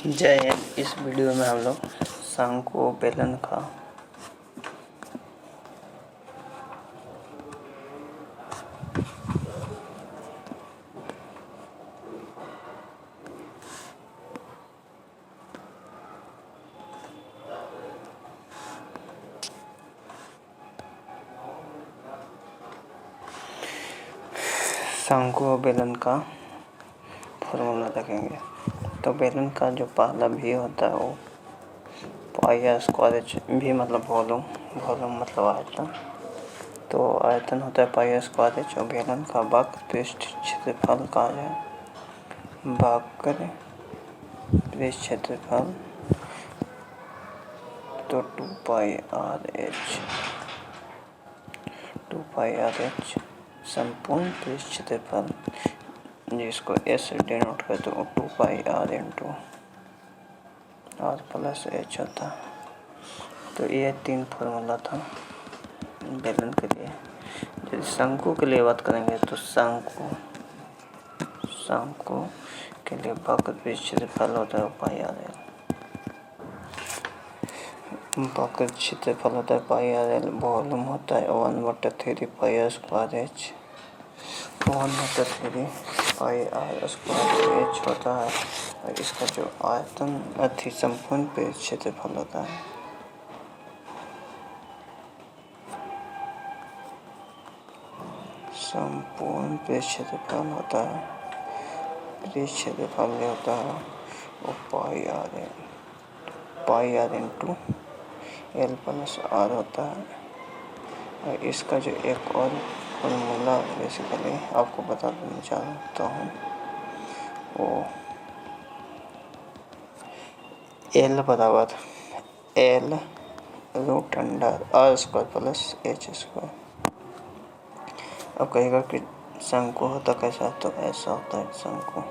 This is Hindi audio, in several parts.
जय हिंद। इस वीडियो में हम लोग शंकु बेलन का फॉर्मूला देखेंगे। तो बेलन का जो पहला भी होता है वो पाई स्क्वायर एच, भी मतलब वॉल्यूम, वॉल्यूम मतलब आयतन। तो आयतन होता है पाई स्क्वायर एच, और बेलन का वक्र पृष्ठ क्षेत्रफल का है वक्र पृष्ठ क्षेत्रफल, तो 2 पाई आर एच संपूर्ण पृष्ठ क्षेत्रफल, जिसको एस से डिनोट करते हो 2 pi R into R plus H होता है। तो ये 3 फॉर्मूला था बेलन के लिए। यदि शंकु के लिए बात करेंगे तो शंकु के लिए वक्र पृष्ठ क्षेत्रफल होता है पाई आर एल। वक्र क्षेत्रफल होता है पाई आर एल। वॉल्यूम होता है 1/3 pi square H. 1/3 pi R square H होता है। और इसका जो आयतन अति संपूर्ण पृष्ठ क्षेत्रफल होता है संपूर्ण पृष्ठ क्षेत्रफल होता है, पृष्ठ क्षेत्रफल होता है वो pi R into L plus R होता है। और इसका जो एक और फॉर्मूला बेसिकली आपको बता देना चाहता हूँ, वो एल बराबर L root under R square plus H square. अब कहेगा कि शंकु होता कैसा, तो ऐसा होता है शंकु।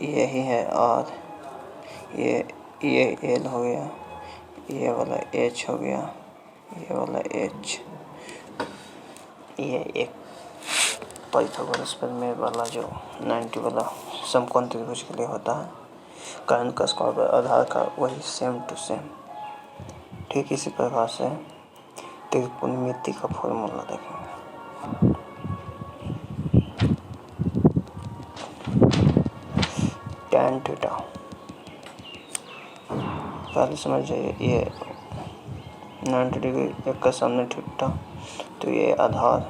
यही है आर, ये एल हो गया, ये वाला एच हो गया, ये वाला एच। ये एक पाइथागोरस प्रमेय वाला जो 90 वाला समकोण त्रिभुज के लिए होता है, कर्ण का स्क्वायर आधार का, वही सेम टू सेम। ठीक इसी प्रकार से त्रिकोणमिति का फॉर्मूला देखेंगे। tan थीटा, पहले समझ जाइए, ये 90 डिग्री, एक का सामने थीटा, तो ये आधार,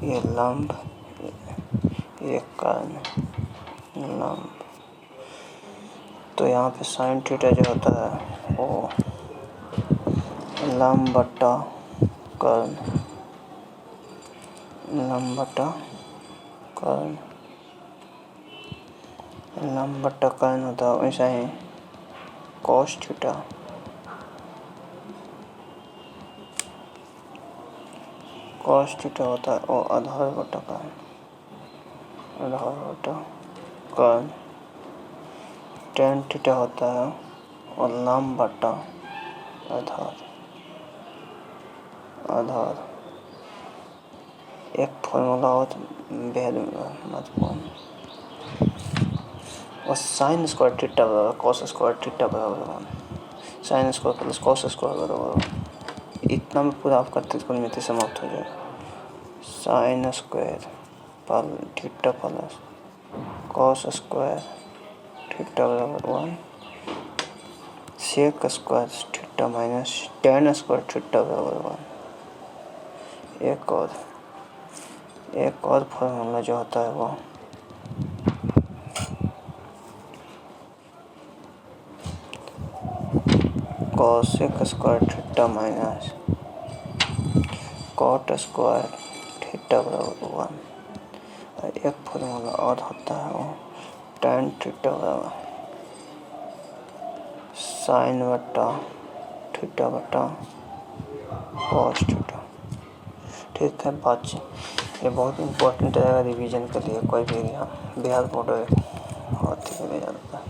ये लंब, ये कर्ण लंब। तो यहाँ पे साइन थीटा जो होता है वो लंब बटा कर्ण, लंब बटा कर्ण, लंब बटा कर्ण होता है। वैसा ही कॉस थीटा, कॉस थीटा होता है वो आधार बटा कर्ण, आधार बटा कर्ण। tan थीटा होता है और लंब बटा आधार, आधार। एक फॉर्मूला हो बेहद महत्वपूर्ण, और साइन स्क्वायर थीटा बराबर कॉस स्क्वायर थीटा बराबर 1, sine square plus cos square बराबर 1। इतना में पूरा आपका त्रिकोणमिति समाप्त हो जाएगा। Sine square theta plus cos square theta बराबर 1, sec square theta minus tan square theta बराबर 1। एक और फॉर्मूला जो होता है वो cosec square theta minus cot square theta बराबर 1। और एक फॉर्मूला और होता है वो tan थीटा बराबर साइन बटा थीटा बटा कॉस थीटा। ठीक है, बातचीत ये बहुत इम्पोर्टेंट रहेगा रिवीजन के लिए। कोई भी एग्जाम बिहार बोर्ड होती है जाता है।